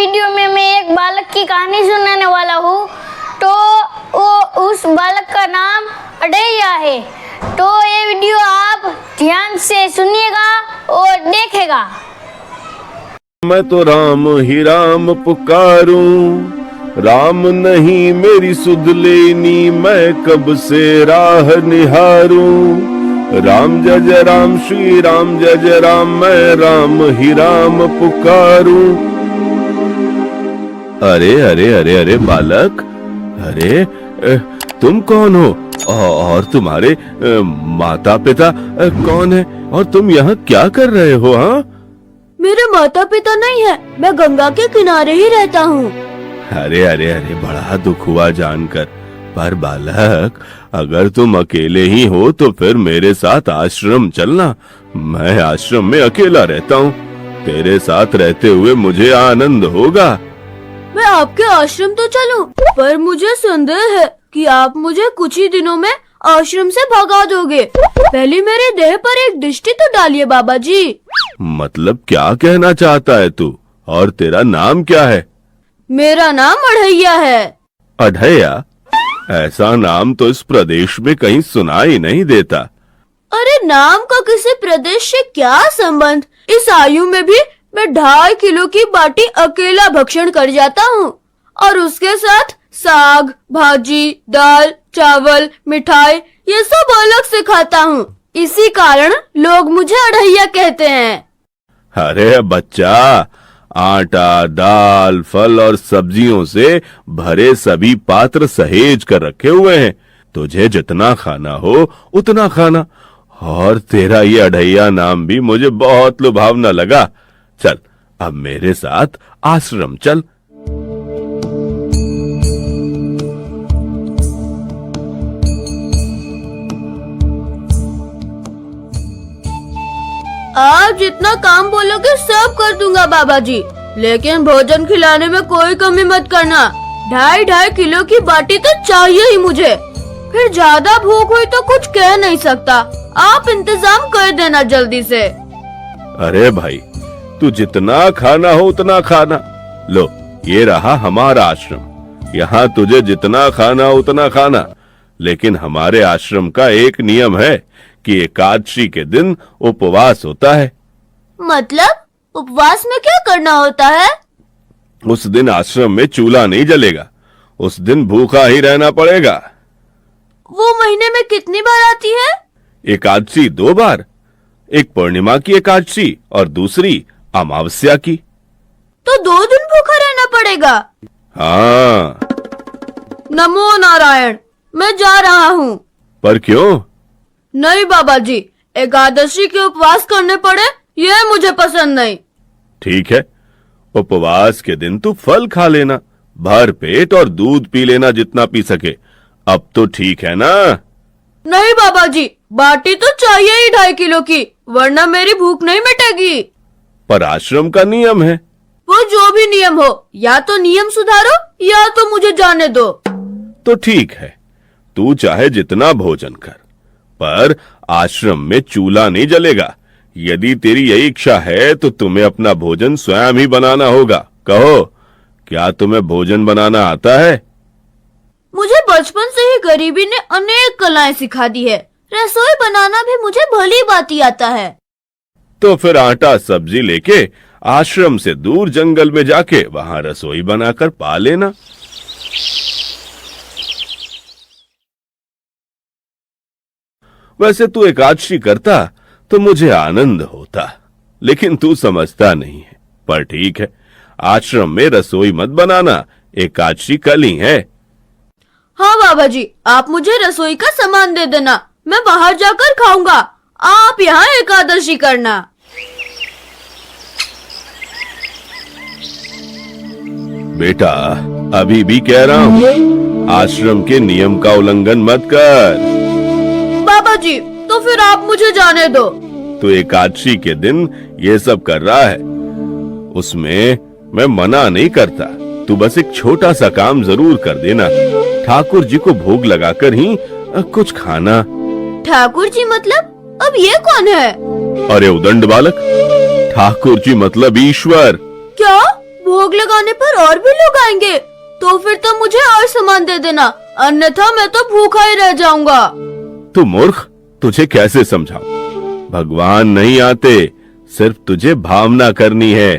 Video में मैं एक बालक की कहानी सुनाने वाला हूँ। तो उस बालक का नाम अढ़ैया है। तो ये वीडियो आप ध्यान से सुनिएगा और देखेगा। मैं तो राम ही राम पुकारूं, राम नहीं मेरी सुध लेनी, मैं कब से राह निहारूं। राम जय जय राम, श्री राम जय जय राम, मैं राम ही राम पुकारूं। अरे अरे अरे अरे बालक, अरे तुम कौन हो और तुम्हारे माता पिता कौन है और तुम यहाँ क्या कर रहे हो? हाँ, मेरे माता पिता नहीं है, मैं गंगा के किनारे ही रहता हूँ। अरे अरे अरे, बड़ा दुख हुआ जानकर। पर बालक, अगर तुम अकेले ही हो तो फिर मेरे साथ आश्रम चलना। मैं आश्रम में अकेला रहता हूँ, तेरे साथ रहते हुए मुझे आनंद होगा। मैं आपके आश्रम तो चलूं, पर मुझे संदेह है कि आप मुझे कुछ ही दिनों में आश्रम से भगा दोगे। पहले मेरे देह पर एक दृष्टि तो डालिए बाबा जी। मतलब क्या कहना चाहता है तू? और तेरा नाम क्या है? मेरा नाम अढ़ैया है। अढ़ैया? ऐसा नाम तो इस प्रदेश में कहीं सुना ही नहीं देता। अरे नाम का किसी प्रदेश से क्या संबंध? इस आयु में भी मैं 2.5 किलो की बाटी अकेला भक्षण कर जाता हूँ और उसके साथ साग, भाजी, दाल, चावल, मिठाई ये सब अलग से खाता हूँ। इसी कारण लोग मुझे अढ़ैया कहते हैं। अरे बच्चा, आटा, दाल, फल और सब्जियों से भरे सभी पात्र सहेज कर रखे हुए हैं। तुझे जितना खाना हो उतना खाना। और तेरा ये अढ़ैया नाम भी मुझे बहुत लुभावना लगा। चल अब मेरे साथ आश्रम चल। आप जितना काम बोलोगे सब कर दूंगा बाबा जी, लेकिन भोजन खिलाने में कोई कमी मत करना। 2.5 किलो की बाटी तो चाहिए ही मुझे। फिर ज्यादा भूख हुई तो कुछ कह नहीं सकता। आप इंतजाम कर देना जल्दी से। अरे भाई, तू जितना खाना हो उतना खाना। लो, ये रहा हमारा आश्रम। यहाँ तुझे जितना खाना हो उतना खाना। लेकिन हमारे आश्रम का एक नियम है कि एकादशी के दिन उपवास होता है। मतलब उपवास में क्या करना होता है? उस दिन आश्रम में चूल्हा नहीं जलेगा। उस दिन भूखा ही रहना पड़ेगा। वो महीने में कितनी बार आती है? एकादशी 2 बार, एक पूर्णिमा की एकादशी और दूसरी अमावस्या की। तो 2 दिन भूखा रहना पड़ेगा। हाँ। नमो नारायण, मैं जा रहा हूँ। पर क्यों? नहीं बाबा जी, एकादशी के उपवास करने पड़े ये मुझे पसंद नहीं। ठीक है, उपवास के दिन तू फल खा लेना, भर पेट, और दूध पी लेना जितना पी सके। अब तो ठीक है ना? नहीं बाबा जी, बाटी तो चाहिए ही 2.5 किलो की, वरना मेरी भूख नहीं मिटेगी। पर आश्रम का नियम है। वो जो भी नियम हो, या तो नियम सुधारो या तो मुझे जाने दो। तो ठीक है, तू चाहे जितना भोजन कर, पर आश्रम में चूल्हा नहीं जलेगा। यदि तेरी यही इच्छा है तो तुम्हें अपना भोजन स्वयं ही बनाना होगा। कहो, क्या तुम्हें भोजन बनाना आता है? मुझे बचपन से ही गरीबी ने अनेक कलाएं सिखा दी है। रसोई बनाना भी मुझे भली भांति आता है। तो फिर आटा सब्जी लेके आश्रम से दूर जंगल में जाके वहां रसोई बनाकर पा लेना। वैसे तू एकादशी करता तो मुझे आनंद होता, लेकिन तू समझता नहीं है। पर ठीक है, आश्रम में रसोई मत बनाना, एकादशी कल ही है। हाँ बाबा जी, आप मुझे रसोई का सामान दे देना, मैं बाहर जाकर खाऊंगा। आप यहाँ एकादशी करना। बेटा, अभी भी कह रहा हूँ, आश्रम के नियम का उल्लंघन मत कर। बाबा जी, तो फिर आप मुझे जाने दो। तो एकादशी के दिन ये सब कर रहा है, उसमें मैं मना नहीं करता। तू बस एक छोटा सा काम जरूर कर देना। ठाकुर जी को भोग लगाकर ही कुछ खाना। ठाकुर जी मतलब? अब ये कौन है? अरे उदंड बालक, ठाकुर जी मतलब ईश्वर। क्या? भोग लगाने पर और भी लोग आएंगे, तो फिर तो मुझे और सामान दे देना, अन्यथा मैं तो भूखा ही रह जाऊंगा। तू मूर्ख, तुझे कैसे समझाऊं? भगवान नहीं आते, सिर्फ तुझे भावना करनी है।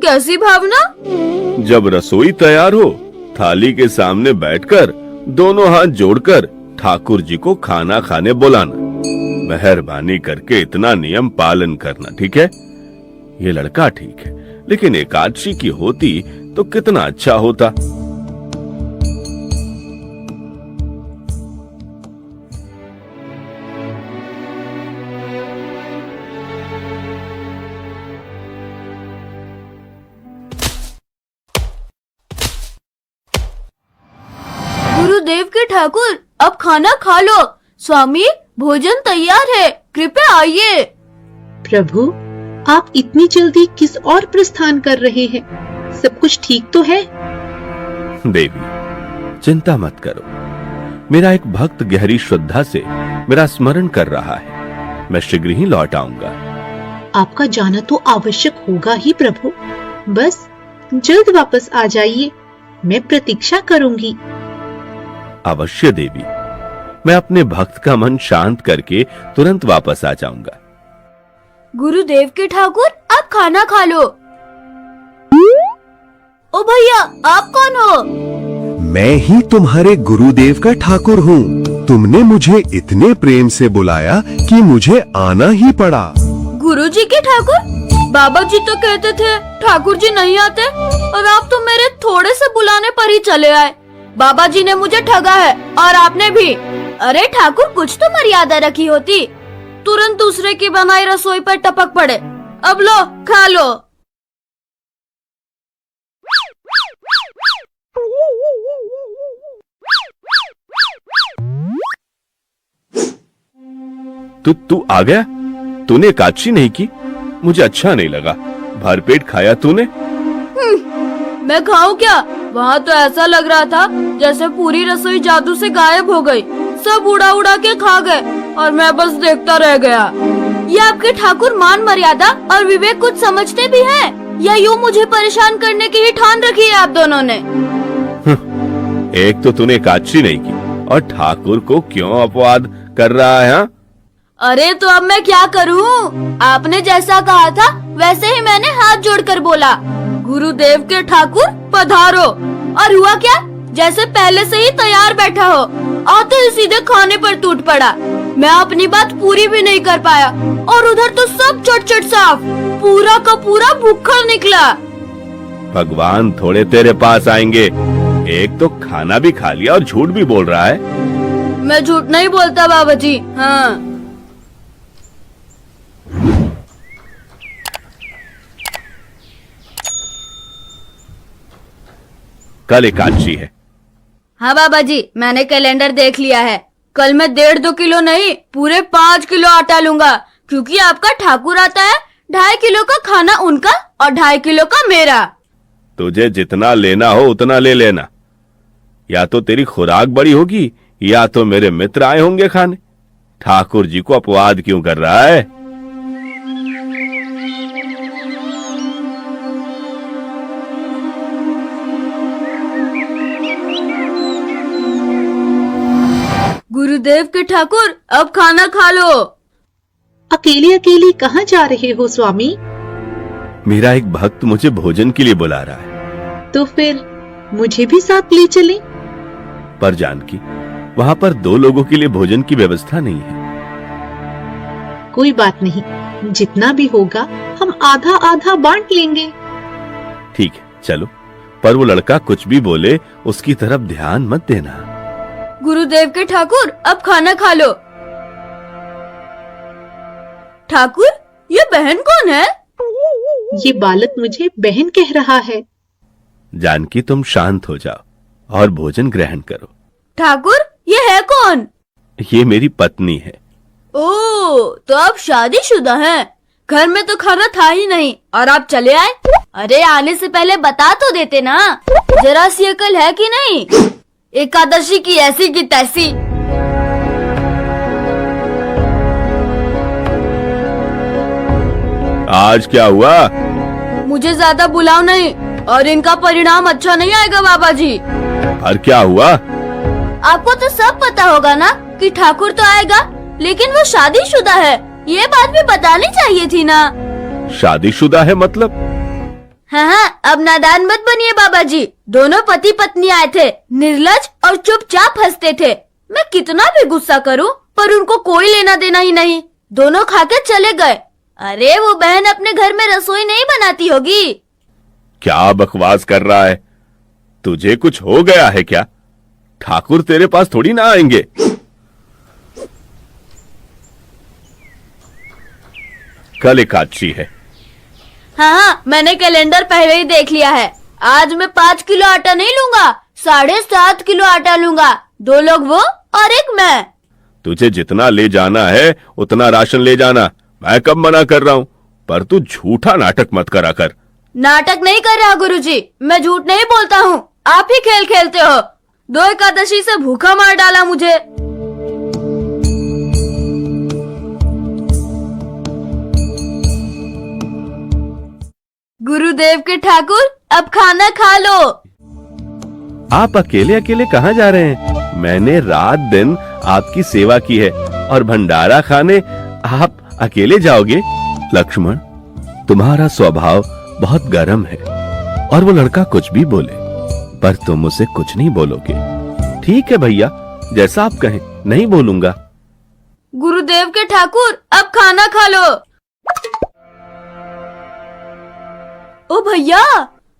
कैसी भावना? जब रसोई तैयार हो, थाली के सामने बैठकर दोनों हाथ जोड़कर ठाकुर जी को खाना खाने बुलाना। मेहरबानी करके इतना नियम पालन करना, ठीक है? ये लड़का ठीक है, लेकिन एकादशी की होती तो कितना अच्छा होता। गुरुदेव के ठाकुर, अब खाना खा लो। स्वामी, भोजन तैयार है, कृपया आइए। प्रभु, आप इतनी जल्दी किस और प्रस्थान कर रहे हैं? सब कुछ ठीक तो है? देवी, चिंता मत करो। मेरा एक भक्त गहरी श्रद्धा से मेरा स्मरण कर रहा है। मैं शीघ्र ही लौट आऊंगा। आपका जाना तो आवश्यक होगा ही प्रभु। बस जल्द वापस आ जाइए, मैं प्रतीक्षा करूंगी। अवश्य देवी, मैं अपने भक्त का मन शांत करके तुरंत वापस आ जाऊंगा। गुरुदेव के ठाकुर, आप खाना खा लो। ओ भैया, आप कौन हो? मैं ही तुम्हारे गुरुदेव का ठाकुर हूँ। तुमने मुझे इतने प्रेम से बुलाया कि मुझे आना ही पड़ा। गुरुजी के ठाकुर? बाबा जी तो कहते थे ठाकुर जी नहीं आते, और आप तो मेरे थोड़े से बुलाने पर ही चले आए। बाबा जी ने मुझे ठगा है, और आपने भी। अरे ठाकुर, कुछ तो मर्यादा रखी होती। तुरंत दूसरे की बनाई रसोई पर टपक पड़े। अब लो, खा लो। तू आ गया? तूने एकादशी नहीं की? मुझे अच्छा नहीं लगा। भरपेट खाया तूने? मैं खाऊं क्या? वहाँ तो ऐसा लग रहा था जैसे पूरी रसोई जादू से गायब हो गई। सब उड़ा उड़ा के खा गए और मैं बस देखता रह गया। ये आपके ठाकुर मान मर्यादा और विवेक कुछ समझते भी हैं, या यूँ मुझे परेशान करने की ही ठान रखी है आप दोनों ने? एक तो तूने एकादशी नहीं की और ठाकुर को क्यों अपवाद कर रहा है? हाँ? अरे तो अब मैं क्या करूं? आपने जैसा कहा था वैसे ही मैंने हाथ जोड़कर बोला, गुरुदेव के ठाकुर पधारो। और हुआ क्या? जैसे पहले से ही तैयार बैठा हो, आते ही सीधे खाने पर टूट पड़ा। मैं अपनी बात पूरी भी नहीं कर पाया, और उधर तो सब चट साफ, पूरा का पूरा भूखा निकला। भगवान थोड़े तेरे पास आएंगे। एक तो खाना भी खा लिया और झूठ भी बोल रहा है। मैं झूठ नहीं बोलता बाबा जी। हाँ, कल एकादशी है। हाँ बाबा जी, मैंने कैलेंडर देख लिया है। कल मैं 1.5-2 किलो नहीं, पूरे 5 किलो आटा लूंगा, क्योंकि आपका ठाकुर आता है। 2.5 किलो का खाना उनका और 2.5 किलो का मेरा। तुझे जितना लेना हो उतना ले लेना। या तो तेरी खुराक बड़ी होगी, या तो मेरे मित्र आए होंगे खाने। ठाकुर जी को अपवाद क्यों कर रहा है? गुरुदेव के ठाकुर, अब खाना खा लो। अकेले अकेले कहाँ जा रहे हो स्वामी? मेरा एक भक्त मुझे भोजन के लिए बुला रहा है। तो फिर मुझे भी साथ ले चलें। पर जानकी, वहाँ पर 2 लोगों के लिए भोजन की व्यवस्था नहीं है। कोई बात नहीं, जितना भी होगा हम आधा आधा बांट लेंगे। ठीक है, चलो। पर वो लड़का कुछ भी बोले उसकी तरफ ध्यान मत देना। गुरुदेव के ठाकुर, अब खाना खा लो। ठाकुर, ये बहन कौन है? ये बालक मुझे बहन कह रहा है। जानकी, तुम शांत हो जाओ और भोजन ग्रहण करो। ठाकुर, ये है कौन? ये मेरी पत्नी है। ओह, तो आप शादीशुदा हैं। घर में तो खाना था ही नहीं और आप चले आए। अरे आने से पहले बता तो देते ना, जरा सी अकल है कि नहीं? एकादशी की ऐसी की तैसी। आज क्या हुआ? मुझे ज्यादा बुलाओ नहीं, और इनका परिणाम अच्छा नहीं आएगा बाबा जी। पर क्या हुआ? आपको तो सब पता होगा ना कि ठाकुर तो आएगा, लेकिन वो शादीशुदा है। ये बात भी बतानी चाहिए थी ना। शादीशुदा है मतलब? हाँ, अब नादान मत बनिए बाबा जी। दोनों पति पत्नी आए थे, निर्लज और चुपचाप हंसते थे। मैं कितना भी गुस्सा करूं, पर उनको कोई लेना देना ही नहीं। दोनों खाके चले गए। अरे वो बहन अपने घर में रसोई नहीं बनाती होगी। क्या बकवास कर रहा है? तुझे कुछ हो गया है क्या? ठाकुर तेरे पास थोड़ी ना आएंगे। कल एकादशी है। हाँ, मैंने कैलेंडर पहले ही देख लिया है। आज मैं 5 किलो आटा नहीं लूंगा, 7.5 किलो आटा लूंगा। 2 लोग वो और एक मैं। तुझे जितना ले जाना है उतना राशन ले जाना। मैं कब मना कर रहा हूँ, पर तू झूठा नाटक मत करा कर। नाटक नहीं कर रहा गुरुजी, मैं झूठ नहीं बोलता हूँ। आप ही खेल खेलते हो। 2 एकादशी से भूखा मार डाला मुझे। गुरुदेव के ठाकुर, अब खाना खा लो। आप अकेले अकेले कहाँ जा रहे हैं? मैंने रात दिन आपकी सेवा की है और भंडारा खाने आप अकेले जाओगे? लक्ष्मण, तुम्हारा स्वभाव बहुत गर्म है और वो लड़का कुछ भी बोले, पर तुम उसे कुछ नहीं बोलोगे। ठीक है भैया, जैसा आप कहें, नहीं बोलूंगा। गुरुदेव के ठाकुर, अब खाना खा लो। ओ भैया,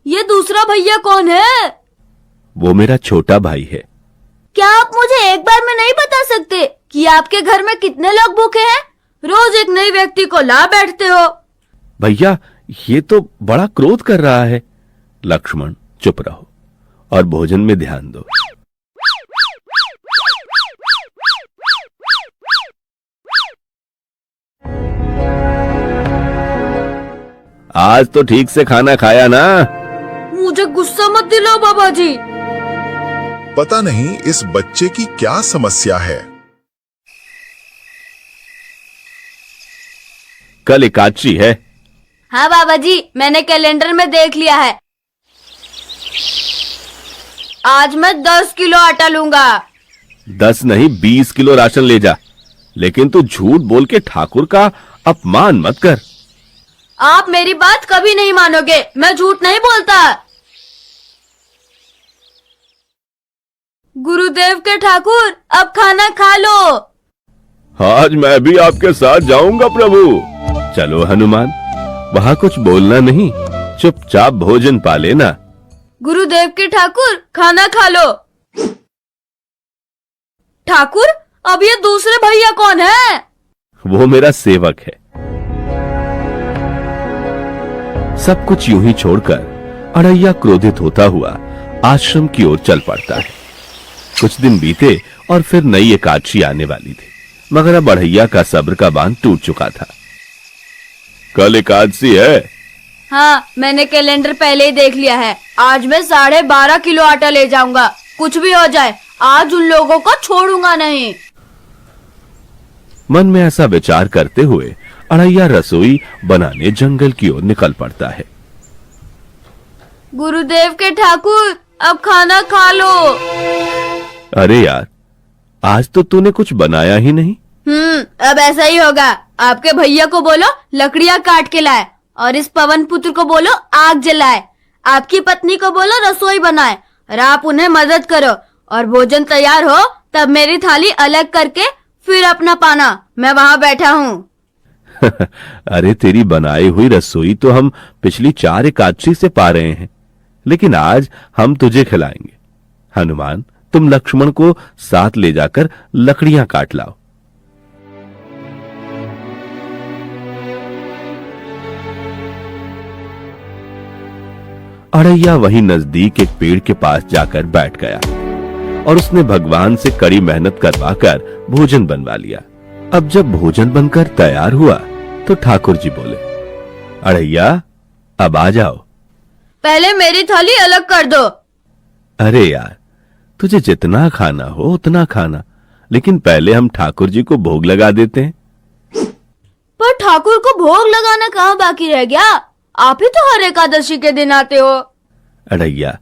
ये दूसरा भैया कौन है? वो मेरा छोटा भाई है। क्या आप मुझे एक बार में नहीं बता सकते कि आपके घर में कितने लोग भूखे हैं? रोज एक नए व्यक्ति को ला बैठते हो। भैया, ये तो बड़ा क्रोध कर रहा है। लक्ष्मण, चुप रहो और भोजन में ध्यान दो। आज तो ठीक से खाना खाया ना? मुझे गुस्सा मत दिलाओ बाबा जी। पता नहीं इस बच्चे की क्या समस्या है। कल एकादशी है। हाँ बाबा जी, मैंने कैलेंडर में देख लिया है। आज मैं 10 किलो आटा लूंगा। 10 नहीं, 20 किलो राशन ले जा। लेकिन तू झूठ बोल के ठाकुर का अपमान मत कर। आप मेरी बात कभी नहीं मानोगे। मैं झूठ नहीं बोलता। गुरुदेव के ठाकुर, अब खाना खा लो। आज मैं भी आपके साथ जाऊंगा प्रभु। चलो हनुमान, वहां कुछ बोलना नहीं, चुपचाप भोजन पा लेना। गुरुदेव के ठाकुर, खाना खा लो। ठाकुर, अब ये दूसरे भैया कौन है? वो मेरा सेवक है। सब कुछ यूं ही छोड़कर अड़ैया क्रोधित होता हुआ आश्रम की ओर चल पड़ता है। कुछ दिन बीते और फिर नई एकादशी आने वाली थी, मगर अब अड़ैया का सब्र का बांध टूट चुका था। कल एकादशी है। हाँ, मैंने कैलेंडर पहले ही देख लिया है। आज मैं 12.5 किलो आटा ले जाऊंगा। कुछ भी हो जाए, आज उन लोगों को छोड़ूंगा नहीं। मन में ऐसा विचार करते हुए अड़ैया रसोई बनाने जंगल की ओर निकल पड़ता है। गुरुदेव के ठाकुर, अब खाना खा लो। अरे यार, आज तो तूने कुछ बनाया ही नहीं। अब ऐसा ही होगा। आपके भैया को बोलो लकड़ियाँ काट के लाए और इस पवन पुत्र को बोलो आग जलाए। आपकी पत्नी को बोलो रसोई बनाए और आप उन्हें मदद करो। और भोजन तैयार हो तब मेरी थाली अलग करके फिर अपना पाना। मैं वहाँ बैठा हूँ। अरे, तेरी बनाई हुई रसोई तो हम पिछली 4 एकादशी से पा रहे हैं, लेकिन आज हम तुझे खिलाएंगे। हनुमान, तुम लक्ष्मण को साथ ले जाकर लकड़ियां काट लाओ। अड़ैया वहीं नजदीक एक पेड़ के पास जाकर बैठ गया और उसने भगवान से कड़ी मेहनत करवाकर भोजन बनवा लिया। अब जब भोजन बनकर तैयार हुआ तो ठाकुर जी बोले, अड़ैया, अब आ जाओ। पहले मेरी थाली अलग कर दो। अरे यार, तुझे जितना खाना हो उतना खाना, लेकिन पहले हम ठाकुर जी को भोग लगा देते हैं। पर ठाकुर को भोग लगाना कहाँ बाकी रह गया? आप ही तो हर एकादशी के दिन आते हो। अड़ैया,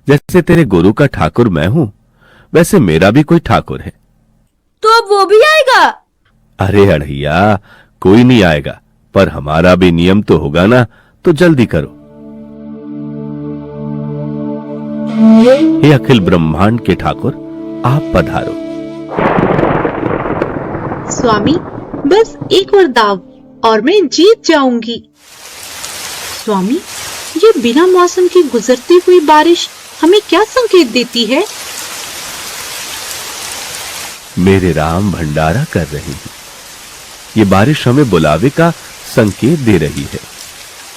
जैसे तेरे गुरु का ठाकुर मैं हूं, वैसे मेरा भी कोई ठाकुर है। तो अब वो भी आएगा? अरे अड़ैया, कोई नहीं आएगा, पर हमारा भी नियम तो होगा ना, तो जल्दी करो। हे अखिल ब्रह्मांड के ठाकुर, आप पधारो। स्वामी, बस एक और दाव और मैं जीत जाऊंगी। स्वामी, ये बिना मौसम की गुजरती हुई बारिश हमें क्या संकेत देती है? मेरे राम भंडारा कर रहे हैं। ये बारिश हमें बुलावे का संकेत दे रही है।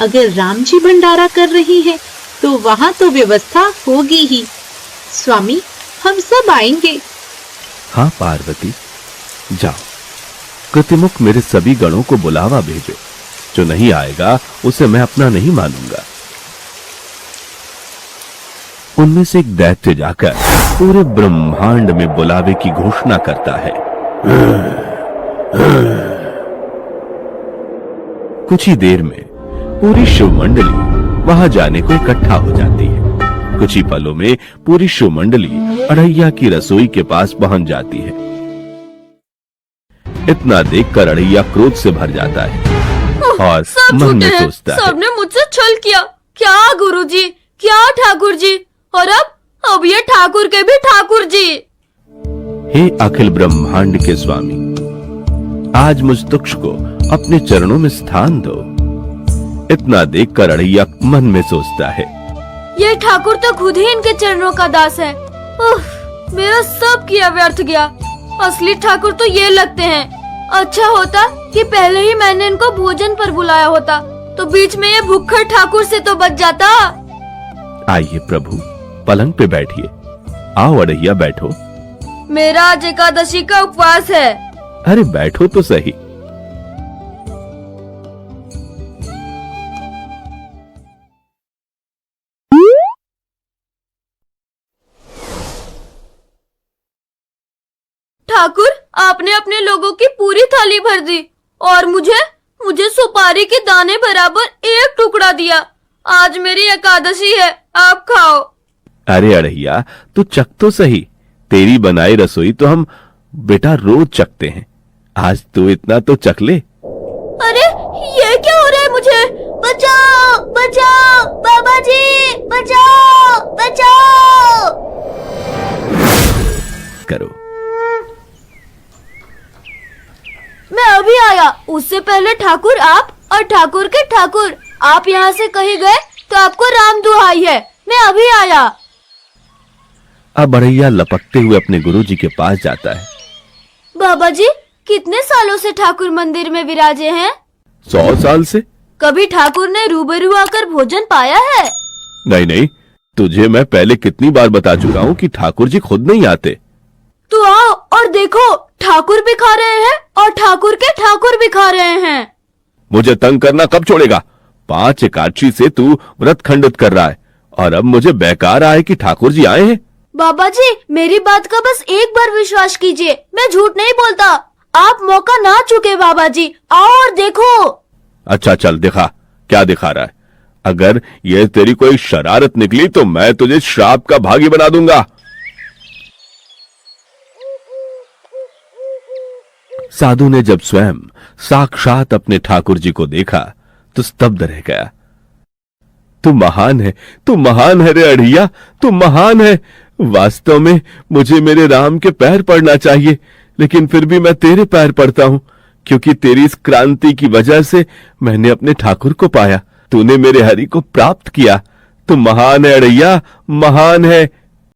अगर राम जी भंडारा कर रही है तो वहां तो व्यवस्था होगी ही। स्वामी, हम सब आएंगे। हाँ पार्वती, जाओ, कृतिमुख मेरे सभी गणों को बुलावा भेजो। जो नहीं आएगा उसे मैं अपना नहीं मानूंगा। उनमें से एक दैत्य जाकर पूरे ब्रह्मांड में बुलावे की घोषणा करता है। कुछ ही देर में पूरी शिव मंडली वहां जाने को इकट्ठा हो जाती है। कुछ ही पलों में पूरी शिव मंडली अड़ैया की रसोई के पास पहुंच जाती है। इतना देखकर अड़ैया क्रोध से भर जाता है और मन में सोचता है, सबने मुझसे छल किया। क्या गुरुजी, क्या ठाकुर जी, और अब ये ठाकुर के भी ठाकुर जी। हे अखिल ब्रह्मांड के स्वामी, आज मुझ तुक्ष को अपने चरणों में स्थान दो। इतना देखकर अड़ैया मन में सोचता है, ये ठाकुर तो खुद ही इनके चरणों का दास है। उफ, मेरा सब किया व्यर्थ गया। असली ठाकुर तो ये लगते हैं। अच्छा होता कि पहले ही मैंने इनको भोजन पर बुलाया होता, तो बीच में ये भुक्खड़ ठाकुर से तो बच जाता। आइए प्रभु, पलंग पे बैठिए। आओ अड़ैया, बैठो। मेरा आज एकादशी का उपवास है। अरे बैठो तो सही। ठाकुर, आपने अपने लोगों की पूरी थाली भर दी और मुझे सुपारी के दाने बराबर एक टुकड़ा दिया। आज मेरी एकादशी है, आप खाओ। अरे अड़ैया, तू चख तो सही। तेरी बनाई रसोई तो हम बेटा रोज चखते हैं, आज तू इतना तो चख ले। अरे ये क्या हो रहा है मुझे? बचाओ बचाओ, बाबा जी बचाओ बचाओ। करो। मैं अभी आया। उससे पहले ठाकुर आप और ठाकुर के ठाकुर, आप यहाँ से कहीं गए तो आपको राम दुहाई है। मैं अभी आया। अब अड़ैया लपकते हुए अपने गुरुजी के पास जाता है। बाबा जी, कितने सालों से ठाकुर मंदिर में विराजे हैं? 100 साल से। कभी ठाकुर ने रूबरू आकर भोजन पाया है? नहीं नहीं, तुझे मैं पहले कितनी बार बता चुका हूँ कि ठाकुर जी खुद नहीं आते। तो आओ और देखो, ठाकुर भी खा रहे हैं और ठाकुर के ठाकुर भी खा रहे हैं। मुझे तंग करना कब छोड़ेगा? 5 एकादशी से तू व्रत खंडित कर रहा है और अब मुझे बेकार आए कि ठाकुर जी आए हैं। बाबा जी, मेरी बात का बस एक बार विश्वास कीजिए, मैं झूठ नहीं बोलता। आप मौका ना चुके बाबा जी, आओ और देखो। अच्छा चल दिखा, क्या दिखा रहा है? अगर ये तेरी कोई शरारत निकली तो मैं तुझे श्राप का भागी बना दूंगा। साधु ने जब स्वयं साक्षात अपने ठाकुर जी को देखा तो स्तब्ध रह गया। तू महान है, तू महान है रे अड़ैया, तू महान है। वास्तव में मुझे मेरे राम के पैर पड़ना चाहिए, लेकिन फिर भी मैं तेरे पैर पड़ता हूं, क्योंकि तेरी इस क्रांति की वजह से मैंने अपने ठाकुर को पाया। तूने मेरे हरि को प्राप्त किया। तू महान है अड़ैया, महान है।